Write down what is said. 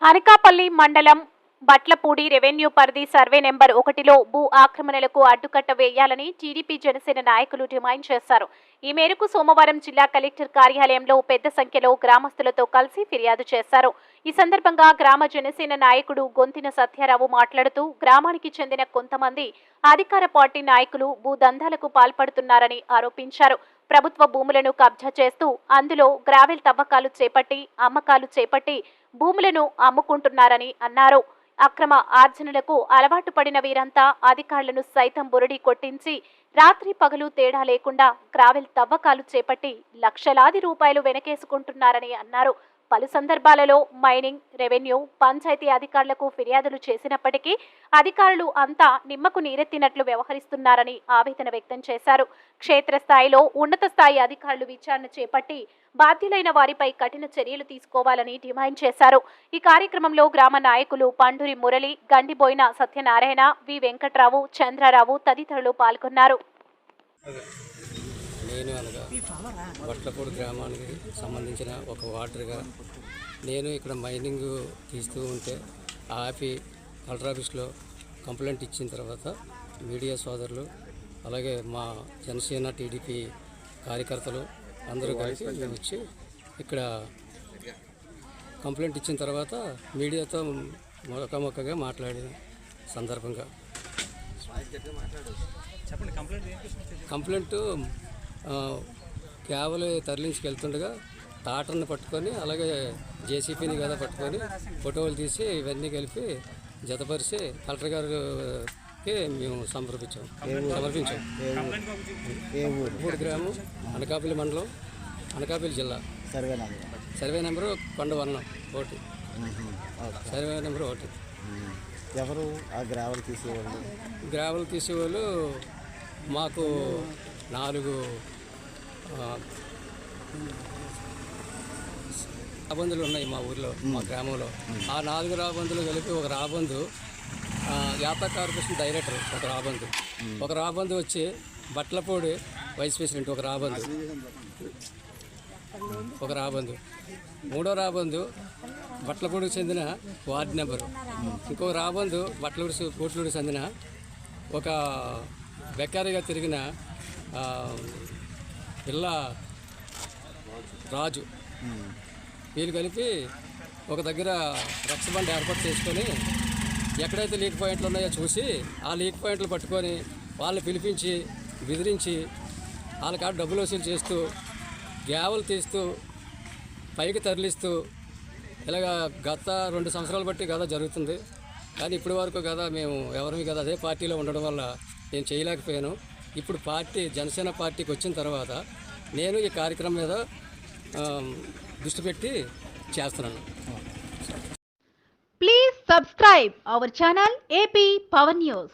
అనకాపల్లి మండలం బట్లపూడి రెవెన్యూ పరిధి survey number 1లో భూ ఆక్రమణలకు అడ్డుకట్ట వేయాలని టీడీపీ జనసేన నాయకులు డిమాండ్ చేశారు. ఈ మేరకు సోమవారం జిల్లా కలెక్టర్ కార్యాలయంలో పెద్ద సంఖ్యలో గ్రామస్తులతో కలిసి ఫిర్యాదు చేశారు. ఈ సందర్భంగా గ్రామ జనసేన నాయకుడు గొంతిన సత్యారావు మాట్లాడుతూ గ్రామానికి చెందిన కొంతమంది అధికార పార్టీ నాయకులు భూదందాలకు పాల్పడుతున్నారని ఆరోపించారు. ప్రభుత్వ భూములను కబ్జా చేస్తూ అందులో గ్రావెల్ తవ్వకాలు చేపట్టి అమ్మకాలు చేపట్టి భూములను అమ్ముకుంటున్నారని అన్నారు. అక్రమ ఆర్జనలకు అలవాటు పడిన వీరంతా అధికారులను సైతం బురడి కొట్టించి రాత్రి పగలు తేడా లేకుండా గ్రావెల్ తవ్వకాలు చేపట్టి లక్షలాది రూపాయలు వెనకేసుకుంటున్నారని అన్నారు. పలు సందర్భాలలో మైనింగ్, రెవెన్యూ, పంచాయతీ అధికారులకు ఫిర్యాదులు చేసినప్పటికీ అధికారులు అంతా నిమ్మకు నీరెత్తినట్లు వ్యవహరిస్తున్నారని ఆవేదన వ్యక్తం చేశారు. క్షేత్రస్థాయిలో ఉన్నత స్థాయి అధికారులు విచారణ చేపట్టి బాధ్యులైన వారిపై కఠిన చర్యలు తీసుకోవాలని డిమాండ్ చేశారు. ఈ కార్యక్రమంలో గ్రామ నాయకులు పండూరి మురళి, గండిబోయిన సత్యనారాయణ, వి వెంకట్రావు, చంద్రరావు తదితరులు పాల్గొన్నారు. నేను అనగా బట్లపూడి గ్రామానికి సంబంధించిన ఒక వాటర్గా నేను ఇక్కడ మైనింగ్ తీస్తూ ఉంటే ఆపి కలెక్టర్ ఆఫీస్లో కంప్లైంట్ ఇచ్చిన తర్వాత మీడియా సోదరులు అలాగే మా జనసేన టీడీపీ కార్యకర్తలు అందరూ కలిసి వచ్చి ఇక్కడ కంప్లైంట్ ఇచ్చిన తర్వాత మీడియాతో మొక్కగా మాట్లాడిన సందర్భంగా కంప్లైంట్ క్యాబులు తరలించుకెళ్తుండగా టాటర్ని పట్టుకొని అలాగే జేసీపీని కదా పట్టుకొని ఫోటోలు తీసి ఇవన్నీ కలిపి జతపరిచి కలెక్టర్ గారికి మేము సమర్పించాం. పూడి గ్రామం, అనకాపల్లి మండలం, అనకాపల్లి జిల్లా. Survey number Kondavarnam 1. Survey number 1. ఎవరు ఆ గ్రావెల్ తీసేవాళ్ళు? గ్రావెల్ తీసేవాళ్ళు మాకు 4 రాబందులు ఉన్నాయి మా ఊర్లో, మా గ్రామంలో. ఆ 4 రాబందులు కలిపి ఒక రాబందు యాత్రా కార్పొరేషన్ డైరెక్టర్, ఒక రాబందు వచ్చి బట్లపూడి వైస్ ప్రెసిడెంట్, ఒక రాబందు. 3వ రాబందు బట్లపూడికి చెందిన వార్డు నెంబరు. ఇంకో రాబందు బట్లపూడికి చెందిన ఒక బెక్కారిగా తిరిగిన పిల్ల రాజు. వీళ్ళు కలిపి ఒక దగ్గర రక్షబండ ఏర్పాటు చేసుకొని ఎక్కడైతే లీక్ పాయింట్లు ఉన్నాయో చూసి ఆ లీక్ పాయింట్లు పట్టుకొని వాళ్ళని పిలిపించి బెదిరించి వాళ్ళ కాడ డబ్బులు వసూలు చేస్తూ గ్యావెల్ తీస్తూ పైకి తరలిస్తూ ఇలాగ గత 2 సంవత్సరాలు బట్టి కదా జరుగుతుంది. కానీ ఇప్పటి వరకు కదా మేము ఎవరిమి కదా అదే పార్టీలో ఉండడం వల్ల నేను చేయలేకపోయాను. ఇప్పుడు జనసేన పార్టీకి వచ్చిన తర్వాత నేను ఈ కార్యక్రమం మీద దృష్టి పెట్టి చేస్తున్నాను. Please subscribe our channel AP Power News.